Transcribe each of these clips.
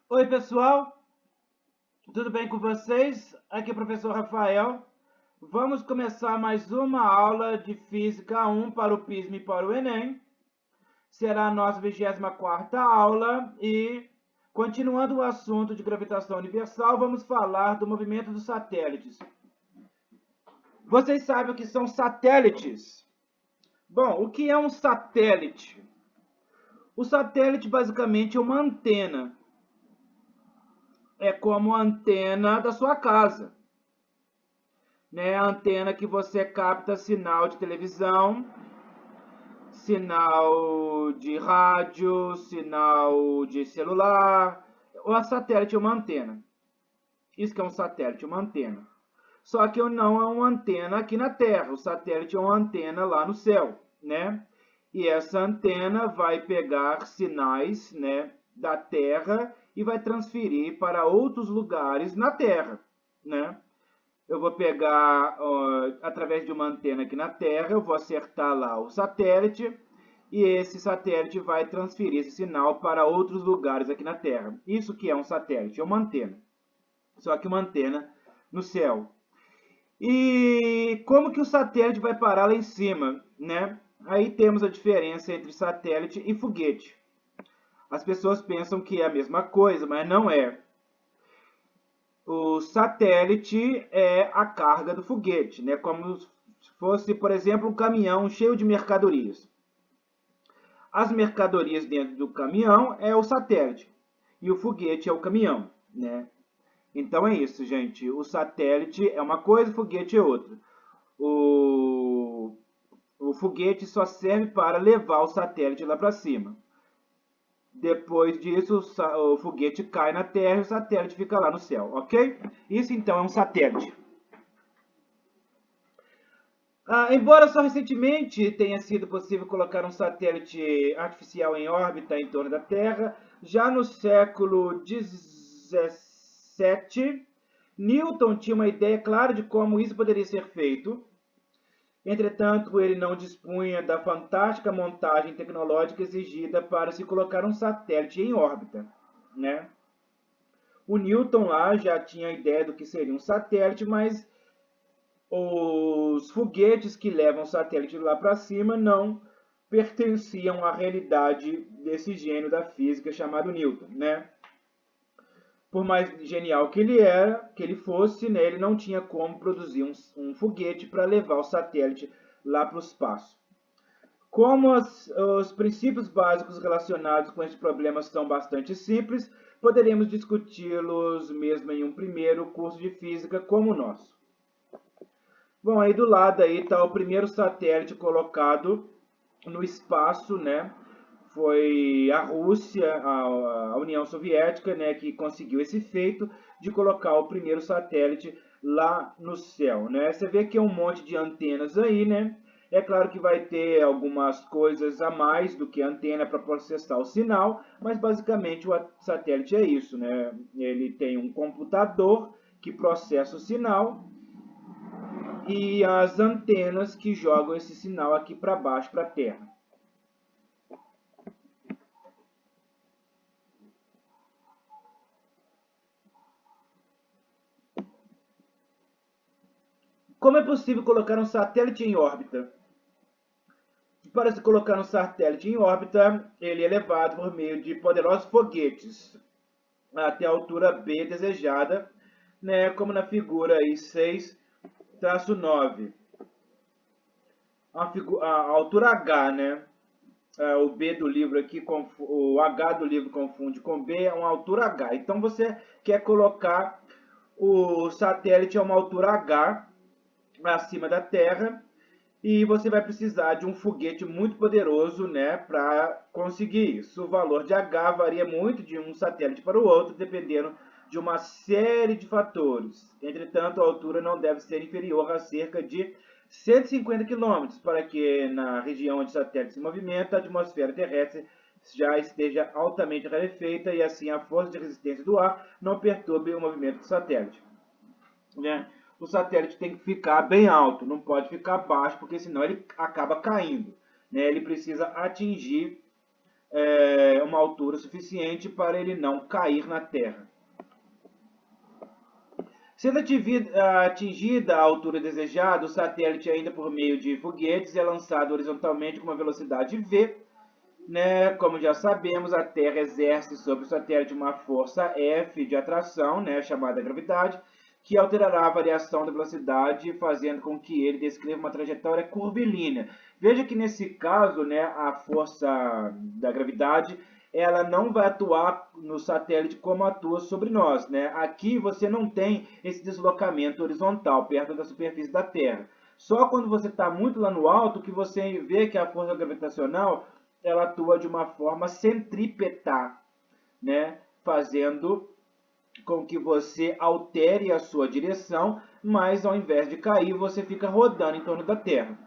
Oi, pessoal, tudo bem com vocês? Aqui é o professor Rafael. Vamos começar mais uma aula de Física 1 para o PISM e para o Enem. Será a nossa 24ª aula e, continuando o assunto de gravitação universal, vamos falar do movimento dos satélites. Vocês sabem o que são satélites? Bom, o que é um satélite? O satélite basicamente é uma antena. É como a antena da sua casa, né? A antena que você capta sinal de televisão, sinal de rádio, sinal de celular. O satélite é uma antena. Isso que é um satélite, uma antena. Só que não é uma antena aqui na Terra. O satélite é uma antena lá no céu, né? E essa antena vai pegar sinais, né, da Terra e vai transferir para outros lugares na Terra, né? Eu vou pegar, através de uma antena aqui na Terra, eu vou acertar lá o satélite, e esse satélite vai transferir esse sinal para outros lugares aqui na Terra. Isso que é um satélite, é uma antena. Só que uma antena no céu. E como que o satélite vai parar lá em cima, né? Aí temos a diferença entre satélite e foguete. As pessoas pensam que é a mesma coisa, mas não é. O satélite é a carga do foguete, né? Como se fosse, por exemplo, um caminhão cheio de mercadorias. As mercadorias dentro do caminhão é o satélite e o foguete é o caminhão, né? Então é isso, gente. O satélite é uma coisa, o foguete é outra. O, o foguete só serve para levar o satélite lá para cima. Depois disso, o foguete cai na Terra e o satélite fica lá no céu, ok? Isso então é um satélite. Embora só recentemente tenha sido possível colocar um satélite artificial em órbita em torno da Terra, já no século XVII, Newton tinha uma ideia clara de como isso poderia ser feito. Entretanto, ele não dispunha da fantástica montagem tecnológica exigida para se colocar um satélite em órbita, né? O Newton lá já tinha a ideia do que seria um satélite, mas os foguetes que levam o satélite lá para cima não pertenciam à realidade desse gênio da física chamado Newton, né? Por mais genial que ele fosse, né, ele não tinha como produzir um foguete para levar o satélite lá para o espaço. Como os princípios básicos relacionados com este problema são bastante simples, poderíamos discuti-los mesmo em um primeiro curso de física como o nosso. Bom, aí do lado aí está o primeiro satélite colocado no espaço, né? Foi a Rússia, a União Soviética, né, que conseguiu esse feito de colocar o primeiro satélite lá no céu, né? Você vê que é um monte de antenas aí, né? É claro que vai ter algumas coisas a mais do que a antena para processar o sinal, mas basicamente o satélite é isso, né? Ele tem um computador que processa o sinal e as antenas que jogam esse sinal aqui para baixo, para a Terra. Como é possível colocar um satélite em órbita? Para se colocar um satélite em órbita, ele é levado por meio de poderosos foguetes até a altura B desejada, né, como na figura aí 6-9. A altura H, né? O B do livro aqui, o H do livro confunde com B, é uma altura H. Então você quer colocar o satélite a uma altura H acima da Terra e você vai precisar de um foguete muito poderoso, né, para conseguir isso. O valor de H varia muito de um satélite para o outro, dependendo de uma série de fatores. Entretanto, a altura não deve ser inferior a cerca de 150 km, para que na região onde o satélite se movimenta, a atmosfera terrestre já esteja altamente rarefeita e assim a força de resistência do ar não perturbe o movimento do satélite, né? O satélite tem que ficar bem alto, não pode ficar baixo, porque senão ele acaba caindo, né? Ele precisa atingir uma altura suficiente para ele não cair na Terra. Sendo atingida a altura desejada, o satélite, ainda por meio de foguetes, é lançado horizontalmente com uma velocidade v. Né? Como já sabemos, a Terra exerce sobre o satélite uma força F de atração, né, chamada gravidade, que alterará a variação da velocidade, fazendo com que ele descreva uma trajetória curvilínea. Veja que nesse caso, né, a força da gravidade ela não vai atuar no satélite como atua sobre nós, né? Aqui você não tem esse deslocamento horizontal perto da superfície da Terra. Só quando você está muito lá no alto que você vê que a força gravitacional ela atua de uma forma centrípeta, né? Fazendo com que você altere a sua direção, mas ao invés de cair, você fica rodando em torno da Terra.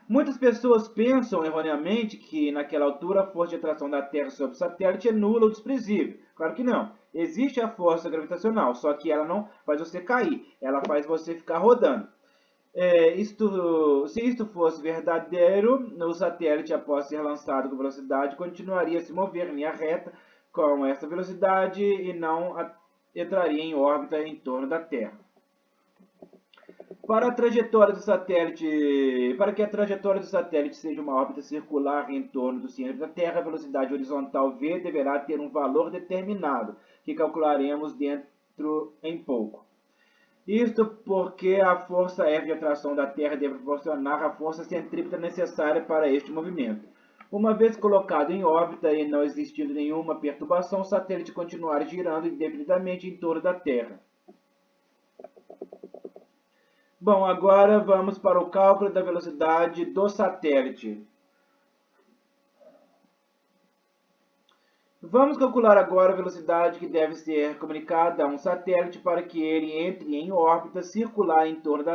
Muitas pessoas pensam erroneamente que naquela altura a força de atração da Terra sobre o satélite é nula ou desprezível. Claro que não. Existe a força gravitacional, só que ela não faz você cair, ela faz você ficar rodando. Se isto fosse verdadeiro, o satélite, após ser lançado com velocidade, continuaria a se mover em linha reta com essa velocidade e não entraria em órbita em torno da Terra. Para que a trajetória do satélite seja uma órbita circular em torno do centro da Terra, a velocidade horizontal v deverá ter um valor determinado, que calcularemos dentro em pouco. Isto porque a força F de atração da Terra deve proporcionar a força centrípeta necessária para este movimento. Uma vez colocado em órbita e não existindo nenhuma perturbação, o satélite continuará girando indefinidamente em torno da Terra. Bom, agora vamos para o cálculo da velocidade do satélite. Vamos calcular agora a velocidade que deve ser comunicada a um satélite para que ele entre em órbita circular em torno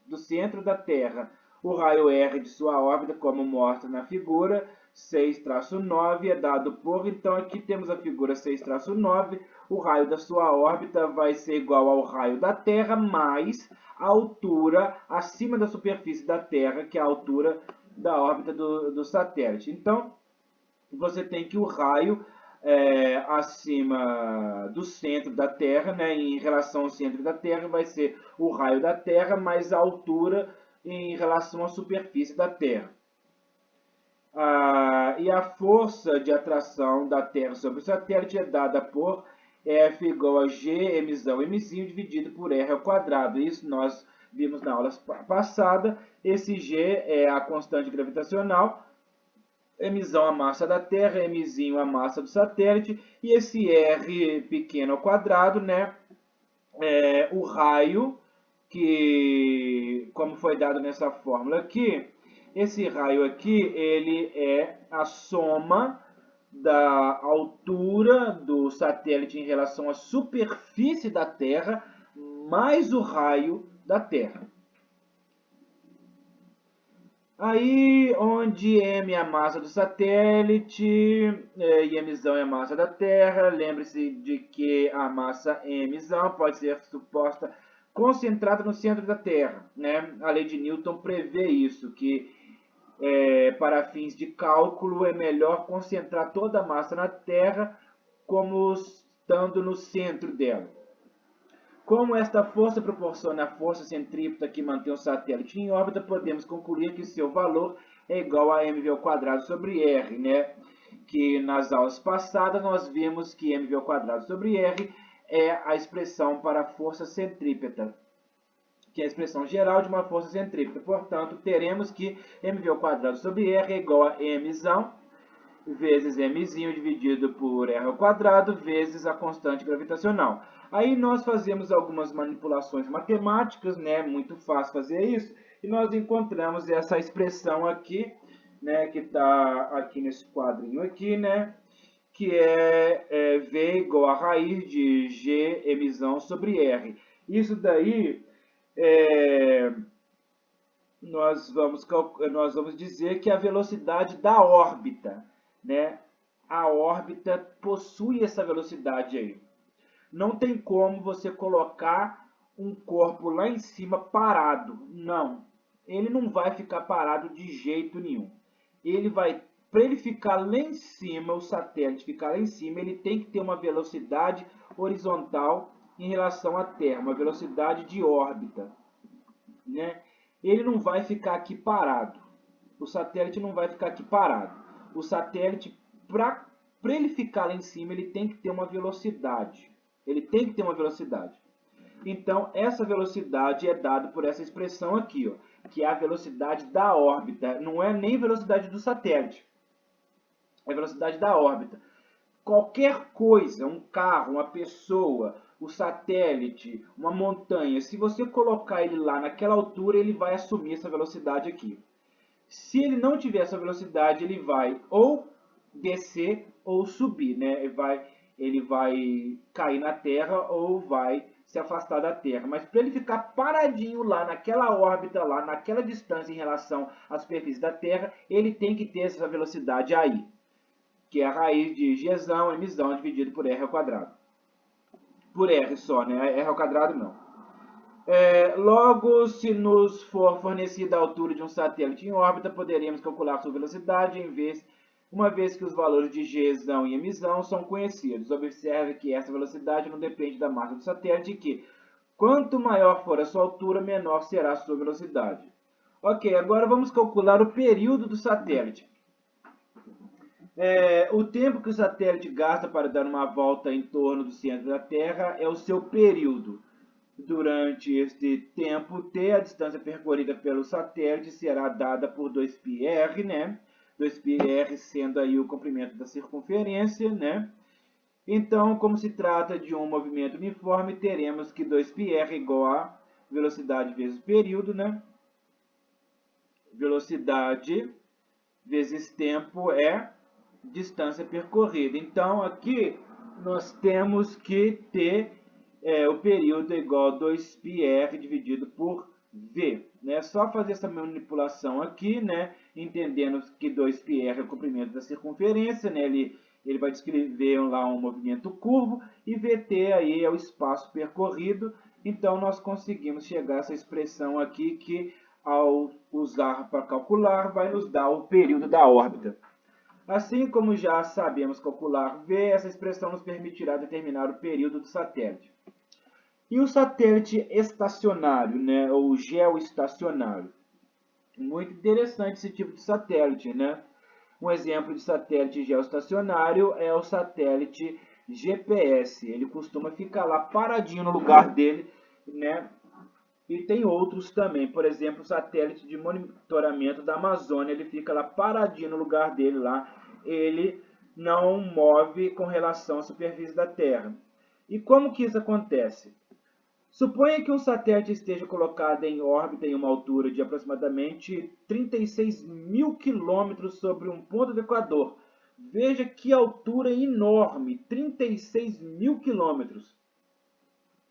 do centro da Terra. O raio R de sua órbita, como mostra na figura 6-9, é dado por... Então, aqui temos a figura 6-9. O raio da sua órbita vai ser igual ao raio da Terra, mais a altura acima da superfície da Terra, que é a altura da órbita do satélite. Então, você tem que o raio acima do centro da Terra, né, em relação ao centro da Terra, vai ser o raio da Terra mais a altura em relação à superfície da Terra. E a força de atração da Terra sobre o satélite é dada por F igual a G, mzão, mzinho, dividido por R ao quadrado. Isso nós vimos na aula passada. Esse G é a constante gravitacional, mzão a massa da Terra, mzinho a massa do satélite, e esse R pequeno ao quadrado, né, é o raio, que, como foi dado nessa fórmula aqui, esse raio aqui, ele é a soma da altura do satélite em relação à superfície da Terra, mais o raio da Terra. Aí, onde m é a massa do satélite e mzão é a massa da Terra, lembre-se de que a massa mzão pode ser suposta concentrada no centro da Terra, né? A lei de Newton prevê isso, que para fins de cálculo é melhor concentrar toda a massa na Terra como estando no centro dela. Como esta força proporciona a força centrípeta que mantém o satélite em órbita, podemos concluir que seu valor é igual a mv ao quadrado sobre r, né? Que nas aulas passadas nós vimos que mv ao quadrado sobre r é a expressão para a força centrípeta, que é a expressão geral de uma força centrípeta. Portanto, teremos que mv ao quadrado sobre r é igual a mzão vezes mzinho dividido por r ao quadrado vezes a constante gravitacional. Aí nós fazemos algumas manipulações matemáticas, né? Muito fácil fazer isso. E nós encontramos essa expressão aqui, né? Que está aqui nesse quadrinho aqui, né? Que é V igual a raiz de G mzão sobre R. Isso daí nós vamos dizer que é a velocidade da órbita, né? A órbita possui essa velocidade aí. Não tem como você colocar um corpo lá em cima parado. Não. Ele não vai ficar parado de jeito nenhum. Ele vai para ele ficar lá em cima, o satélite ficar lá em cima, ele tem que ter uma velocidade horizontal em relação à Terra, uma velocidade de órbita, né? Ele não vai ficar aqui parado. O satélite não vai ficar aqui parado. O satélite, para ele ficar lá em cima, ele tem que ter uma velocidade. Ele tem que ter uma velocidade. Então, essa velocidade é dada por essa expressão aqui, ó, que é a velocidade da órbita. Não é nem velocidade do satélite. É a velocidade da órbita. Qualquer coisa, um carro, uma pessoa, o satélite, uma montanha, se você colocar ele lá naquela altura, ele vai assumir essa velocidade aqui. Se ele não tiver essa velocidade, ele vai ou descer ou subir, né? Ele vai cair na Terra ou vai se afastar da Terra. Mas para ele ficar paradinho lá naquela órbita, lá naquela distância em relação à superfície da Terra, ele tem que ter essa velocidade aí, que é a raiz de Gzão, mzão, dividido por r ao quadrado. Por r só, né? R ao quadrado não. Logo, se nos for fornecida a altura de um satélite em órbita, poderemos calcular sua velocidade uma vez que os valores de Gzão e mzão são conhecidos. Observe que essa velocidade não depende da massa do satélite e que, quanto maior for a sua altura, menor será a sua velocidade. Ok, agora vamos calcular o período do satélite. O tempo que o satélite gasta para dar uma volta em torno do centro da Terra é o seu período. Durante este tempo t, a distância percorrida pelo satélite será dada por 2πr, né? 2πr sendo aí o comprimento da circunferência, né? Então, como se trata de um movimento uniforme, teremos que 2πr é igual a velocidade vezes período, né? Velocidade vezes tempo é distância percorrida. Então, aqui nós temos que ter o período é igual a 2πr dividido por v. Né? Só fazer essa manipulação aqui, né? Entendendo que 2πr é o comprimento da circunferência, né? Ele vai descrever lá um movimento curvo, e vt aí é o espaço percorrido. Então, nós conseguimos chegar a essa expressão aqui que, ao usar para calcular, vai nos dar o período da órbita. Assim como já sabemos calcular v, essa expressão nos permitirá determinar o período do satélite. E o satélite estacionário, né, ou geoestacionário? Muito interessante esse tipo de satélite, né? Um exemplo de satélite geoestacionário é o satélite GPS. Ele costuma ficar lá paradinho no lugar dele, né? E tem outros também, por exemplo, o satélite de monitoramento da Amazônia, ele fica lá paradinho no lugar dele lá, ele não move com relação à superfície da Terra. E como que isso acontece? Suponha que um satélite esteja colocado em órbita em uma altura de aproximadamente 36 mil quilômetros sobre um ponto do Equador. Veja que altura enorme, 36 mil quilômetros.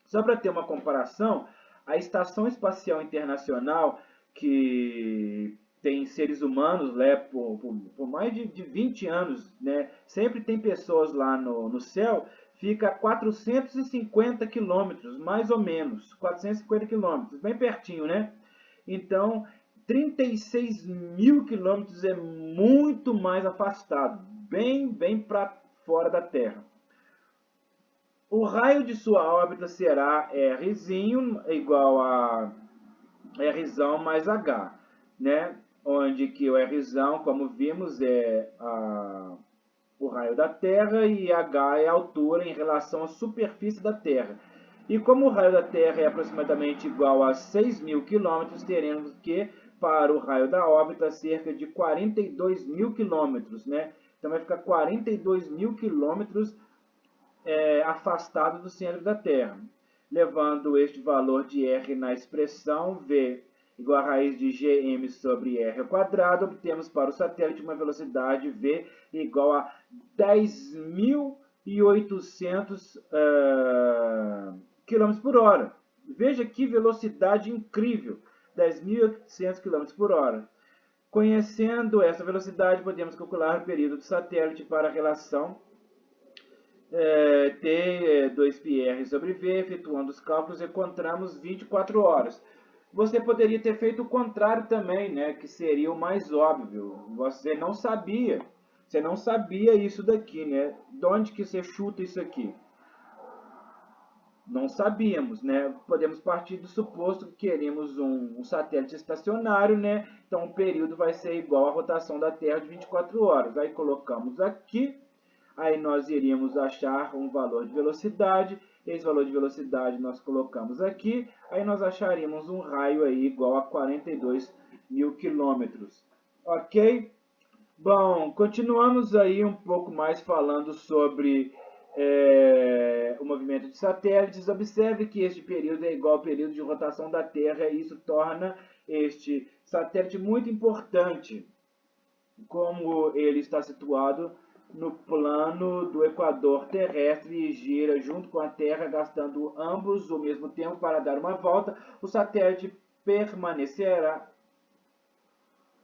Só para ter uma comparação, a Estação Espacial Internacional, que tem seres humanos, né, por mais de 20 anos, né, sempre tem pessoas lá no céu, fica a 450 quilômetros, mais ou menos, 450 quilômetros, bem pertinho, né? Então, 36 mil quilômetros é muito mais afastado, bem para fora da Terra. O raio de sua órbita será Rzinho igual a Rzão mais H, né? Onde que o Rzão, como vimos, é o raio da Terra e H é a altura em relação à superfície da Terra. E como o raio da Terra é aproximadamente igual a 6 mil quilômetros, teremos que, para o raio da órbita, cerca de 42 mil quilômetros, né? Então vai ficar 42 mil quilômetros afastado do centro da Terra. Levando este valor de R na expressão V igual a raiz de Gm sobre R ao quadrado, obtemos para o satélite uma velocidade V igual a 10.800 km por hora. Veja que velocidade incrível, 10.800 km por hora. Conhecendo essa velocidade, podemos calcular o período do satélite para a relação T 2πr sobre V. Efetuando os cálculos, encontramos 24 horas. Você poderia ter feito o contrário também, né? Que seria o mais óbvio. Você não sabia isso daqui, né? De onde que você chuta isso aqui? Não sabíamos, né? Podemos partir do suposto que queremos um satélite estacionário, né? Então o período vai ser igual à rotação da Terra de 24 horas. Aí colocamos aqui, aí nós iríamos achar um valor de velocidade. Esse valor de velocidade nós colocamos aqui, aí nós acharíamos um raio aí igual a 42 mil quilômetros. Ok? Bom, continuamos aí um pouco mais falando sobre o movimento de satélites. Observe que este período é igual ao período de rotação da Terra e isso torna este satélite muito importante, como ele está situado no plano do equador terrestre e gira junto com a Terra, gastando ambos o mesmo tempo para dar uma volta. O satélite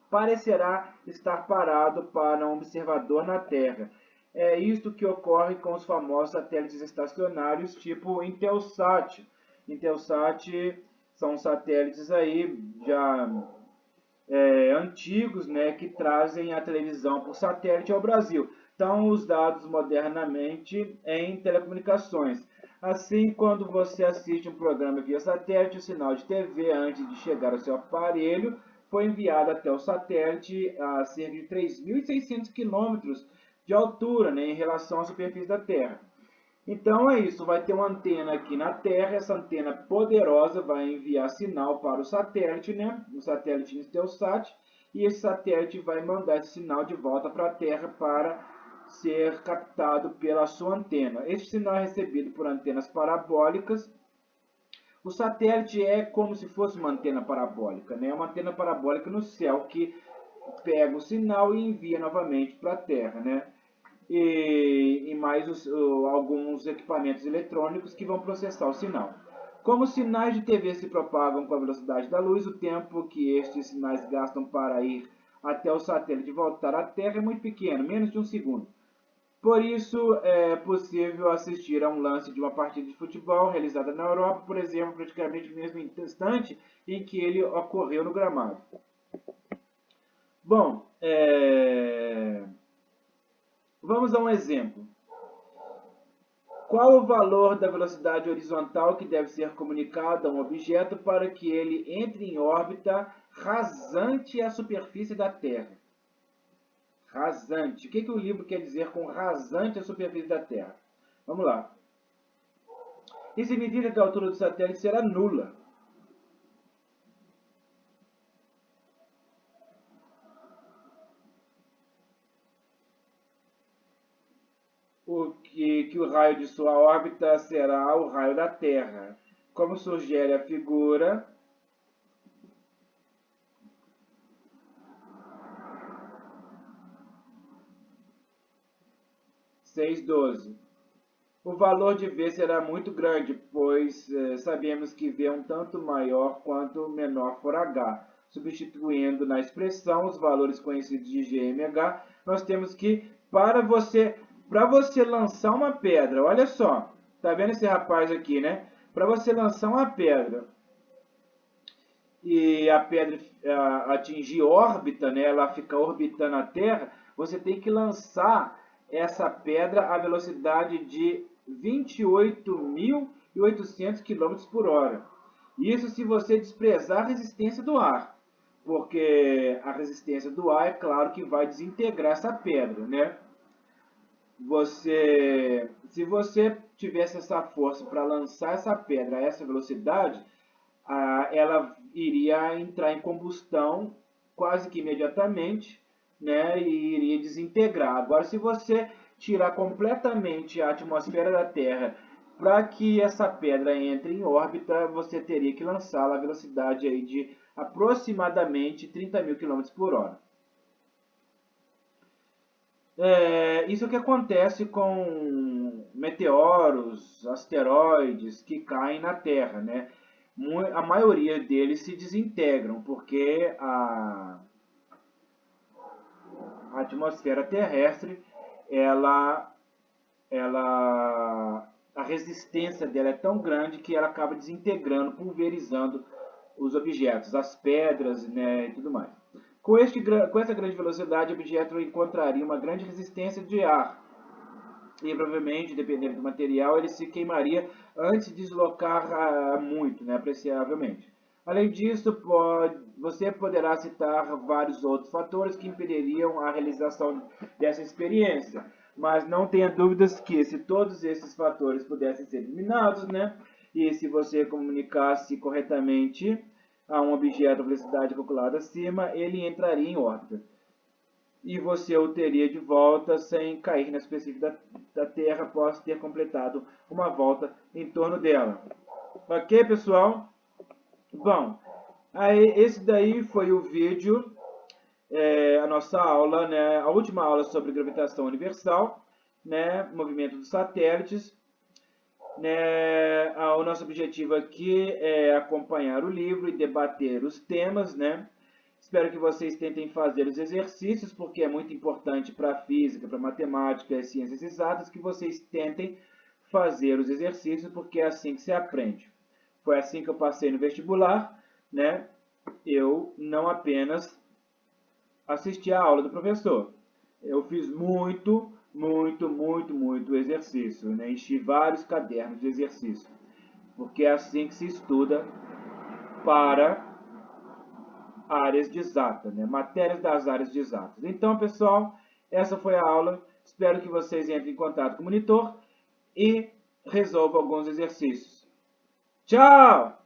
parecerá estar parado para um observador na Terra. É isto que ocorre com os famosos satélites estacionários tipo Intelsat. Intelsat são satélites aí já antigos, né, que trazem a televisão por satélite ao Brasil. Então, os dados modernamente em telecomunicações. Assim, quando você assiste um programa via satélite, o sinal de TV, antes de chegar ao seu aparelho, foi enviado até o satélite a cerca de 3.600 quilômetros de altura, né, em relação à superfície da Terra. Então é isso, vai ter uma antena aqui na Terra, essa antena poderosa vai enviar sinal para o satélite, né? O satélite Intelsat, e esse satélite vai mandar esse sinal de volta para a Terra para ser captado pela sua antena. Este sinal é recebido por antenas parabólicas. O satélite é como se fosse uma antena parabólica, né? Uma antena parabólica no céu que pega o sinal e envia novamente para a Terra, né? E mais alguns equipamentos eletrônicos que vão processar o sinal. Como os sinais de TV se propagam com a velocidade da luz, o tempo que estes sinais gastam para ir até o satélite e voltar à Terra é muito pequeno, menos de um segundo. Por isso, é possível assistir a um lance de uma partida de futebol realizada na Europa, por exemplo, praticamente no mesmo instante em que ele ocorreu no gramado. Bom, vamos a um exemplo. Qual o valor da velocidade horizontal que deve ser comunicada a um objeto para que ele entre em órbita rasante à superfície da Terra? Rasante. O que o livro quer dizer com rasante à superfície da Terra? Vamos lá. Isso significa que a altura do satélite será nula. Que o raio de sua órbita será o raio da Terra. Como sugere a figura, 6,12. O valor de V será muito grande, pois sabemos que V é um tanto maior quanto menor for H. Substituindo na expressão os valores conhecidos de G e MH, nós temos que, para você lançar uma pedra, olha só, tá vendo esse rapaz aqui, né? Para você lançar uma pedra e a pedra atingir órbita, né? Ela fica orbitando a Terra, você tem que lançar essa pedra à velocidade de 28.800 km por hora. Isso se você desprezar a resistência do ar, porque a resistência do ar é claro que vai desintegrar essa pedra, né? Se você tivesse essa força para lançar essa pedra a essa velocidade, ela iria entrar em combustão quase que imediatamente, né, e iria desintegrar. Agora, se você tirar completamente a atmosfera da Terra para que essa pedra entre em órbita, você teria que lançá-la a velocidade aí de aproximadamente 30.000 km por hora. Isso é o que acontece com meteoros, asteroides que caem na Terra, né? A maioria deles se desintegram porque a atmosfera terrestre, a resistência dela é tão grande que ela acaba desintegrando, pulverizando os objetos, as pedras, né, e tudo mais. Com essa grande velocidade, o objeto encontraria uma grande resistência de ar e provavelmente, dependendo do material, ele se queimaria antes de deslocar muito, né, apreciavelmente. Além disso, você poderá citar vários outros fatores que impediriam a realização dessa experiência, mas não tenha dúvidas que se todos esses fatores pudessem ser eliminados, né, e se você comunicasse corretamente a um objeto a velocidade calculada acima, ele entraria em órbita e você o teria de volta sem cair na superfície da Terra após ter completado uma volta em torno dela. Ok, pessoal? Bom, aí esse daí foi o vídeo, a nossa aula, né, a última aula sobre gravitação universal, né, movimento dos satélites. Né, o nosso objetivo aqui é acompanhar o livro e debater os temas, né? Espero que vocês tentem fazer os exercícios, porque é muito importante para a física, para a matemática e ciências exatas que vocês tentem fazer os exercícios, porque é assim que se aprende. Foi assim que eu passei no vestibular, né? Eu não apenas assisti a aula do professor, eu fiz muito exercício, né? Enchi vários cadernos de exercício, porque é assim que se estuda para áreas de exatas, né? Matérias das áreas de exatas. Então, pessoal, essa foi a aula. Espero que vocês entrem em contato com o monitor e resolvam alguns exercícios. Tchau!